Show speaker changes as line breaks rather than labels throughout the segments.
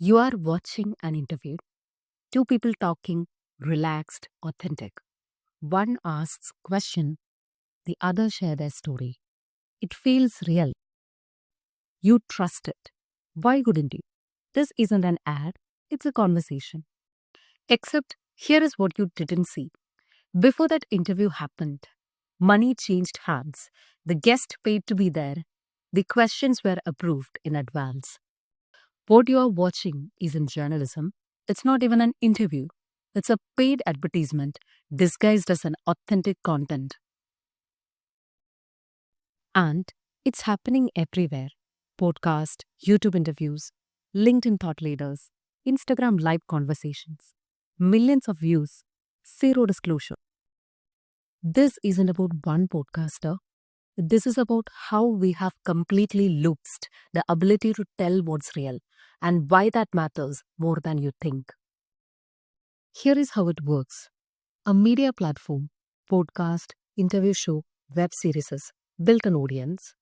You are watching an interview, two people talking, relaxed, authentic. One asks question, the other share their story. It feels real. You trust it. Why wouldn't you? This isn't an ad, it's a conversation. Except here is what you didn't see. Before that interview happened, money changed hands. The guest paid to be there. The questions were approved in advance. What you are watching isn't journalism. It's not even an interview. It's a paid advertisement disguised as an authentic content. And it's happening everywhere. Podcast, YouTube interviews, LinkedIn thought leaders, Instagram live conversations. Millions of views, zero disclosure. This isn't about one podcaster. This is about how we have completely lost the ability to tell what's real and why that matters more than you think. Here is how it works. A media platform, podcast, interview show, web series built an audience,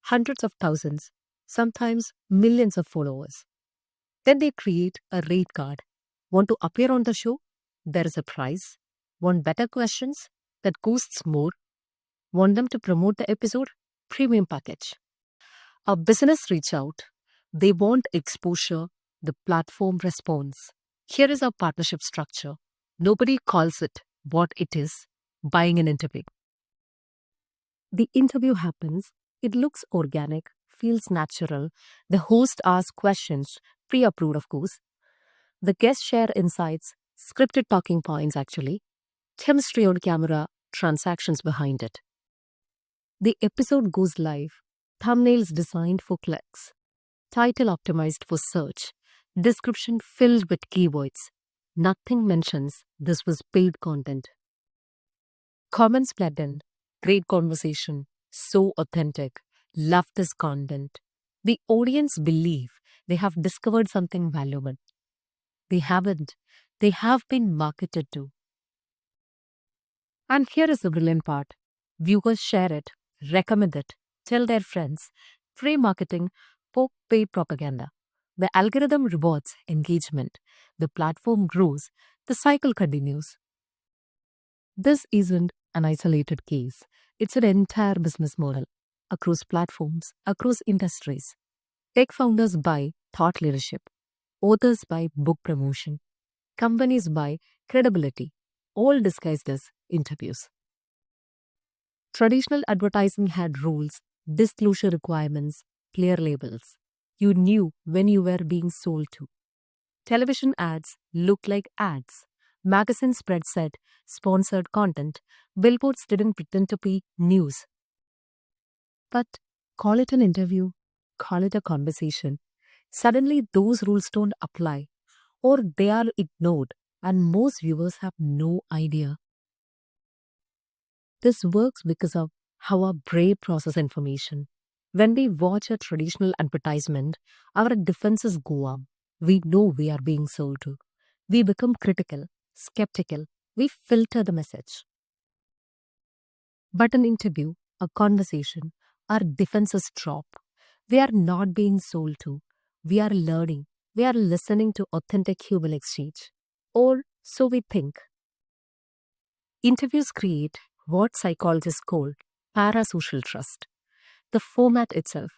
hundreds of thousands, sometimes millions of followers. Then they create a rate card. Want to appear on the show? There is a prize. Want better questions? That costs more. Want them to promote the episode? Premium package. A business reach out. They want exposure. The platform responds. Here is our partnership structure. Nobody calls it what it is, buying an interview. The interview happens. It looks organic, feels natural. The host asks questions, pre-approved of course. The guests share insights, scripted talking points actually, chemistry on camera, transactions behind it. The episode goes live, thumbnails designed for clicks, title optimized for search, description filled with keywords. Nothing mentions this was paid content. Comments flood in. Great conversation. So authentic. Love this content. The audience believe they have discovered something valuable. They haven't. They have been marketed to. And here is the brilliant part. Viewers share it, recommend it, tell their friends. Free marketing, paid propaganda. The algorithm rewards engagement. The platform grows. The cycle continues. This isn't an isolated case. It's an entire business model across platforms, across industries. Tech founders buy thought leadership. Authors buy book promotion. Companies buy credibility, all disguised as interviews. Traditional advertising had rules, disclosure requirements, clear labels. You knew when you were being sold to. Television ads looked like ads. Magazine spread said sponsored content. Billboards didn't pretend to be news. But call it an interview, call it a conversation. Suddenly, those rules don't apply, or they are ignored, and most viewers have no idea. This works because of how our brain processes information. When we watch a traditional advertisement, our defenses go up. We know we are being sold to. We become critical, skeptical. We filter the message. But an interview, a conversation, our defenses drop. We are not being sold to. We are learning. We are listening to authentic human exchange. Or so we think. Interviews create what psychologists call parasocial trust. The format itself,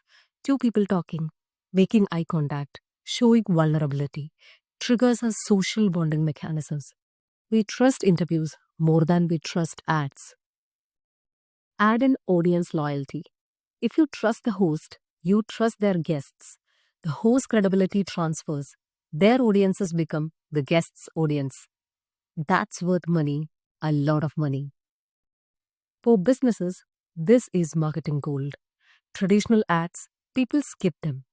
two people talking, making eye contact, showing vulnerability, triggers our social bonding mechanisms. We trust interviews more than we trust ads. Add in audience loyalty. If you trust the host, you trust their guests. The host credibility transfers. Their audiences become the guest's audience. That's worth money, a lot of money. For businesses, this is marketing gold. Traditional ads, people skip them.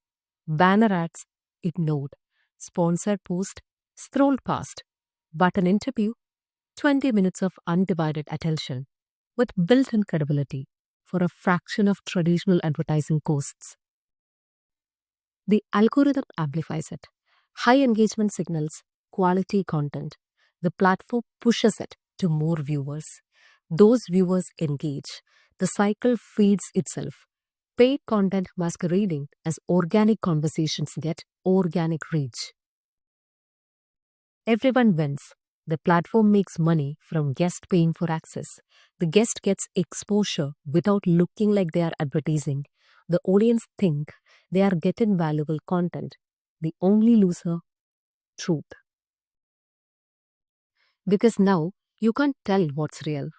Banner ads, ignored. Sponsored post, scrolled past. But an interview, 20 minutes of undivided attention with built-in credibility for a fraction of traditional advertising costs. The algorithm amplifies it. High engagement signals quality content. The platform pushes it to more viewers. Those viewers engage. The cycle feeds itself. Paid content masquerading as organic conversations get organic reach. Everyone wins. The platform makes money from guest paying for access. The guest gets exposure without looking like they are advertising. The audience think they are getting valuable content. The only loser, truth. Because now you can't tell what's real.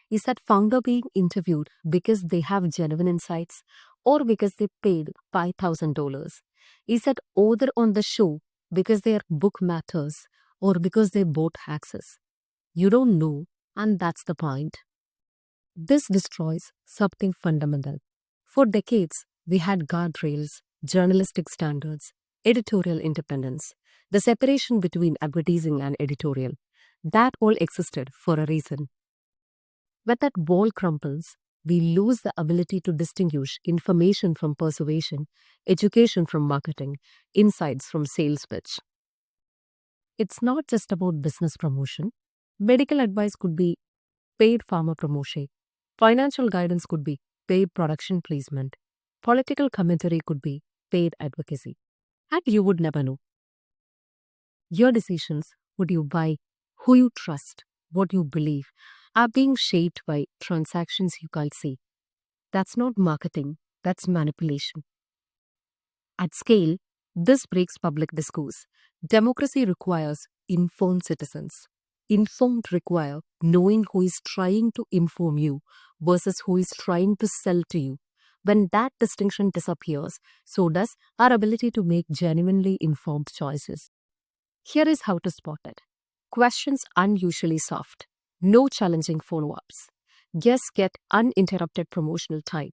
Is that founder being interviewed because they have genuine insights or because they paid $5,000? Is that author on the show because their book matters or because they bought access? You don't know, and that's the point. This destroys something fundamental. For decades, we had guardrails, journalistic standards, editorial independence, the separation between advertising and editorial. That all existed for a reason. When that wall crumples, we lose the ability to distinguish information from persuasion, education from marketing, insights from sales pitch. It's not just about business promotion. Medical advice could be paid pharma promotion. Financial guidance could be paid production placement. Political commentary could be paid advocacy. And you would never know. Your decisions, what you buy, who you trust, what you believe, are being shaped by transactions you can't see. That's not marketing, that's manipulation. At scale, this breaks public discourse. Democracy requires informed citizens. Informed require knowing who is trying to inform you versus who is trying to sell to you. When that distinction disappears, so does our ability to make genuinely informed choices. Here is how to spot it. Questions unusually soft. No challenging follow-ups. Guests get uninterrupted promotional time.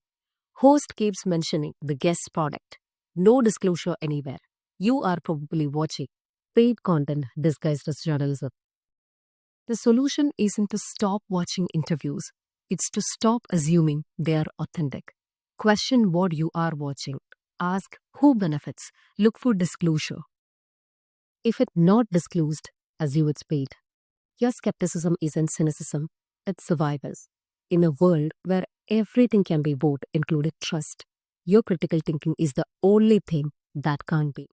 Host keeps mentioning the guest's product. No disclosure anywhere. You are probably watching paid content disguised as journalism. The solution isn't to stop watching interviews. It's to stop assuming they are authentic. Question what you are watching. Ask who benefits. Look for disclosure. If it's not disclosed, assume it's paid. Your skepticism isn't cynicism, it's survival. In a world where everything can be bought, including trust, your critical thinking is the only thing that can't be.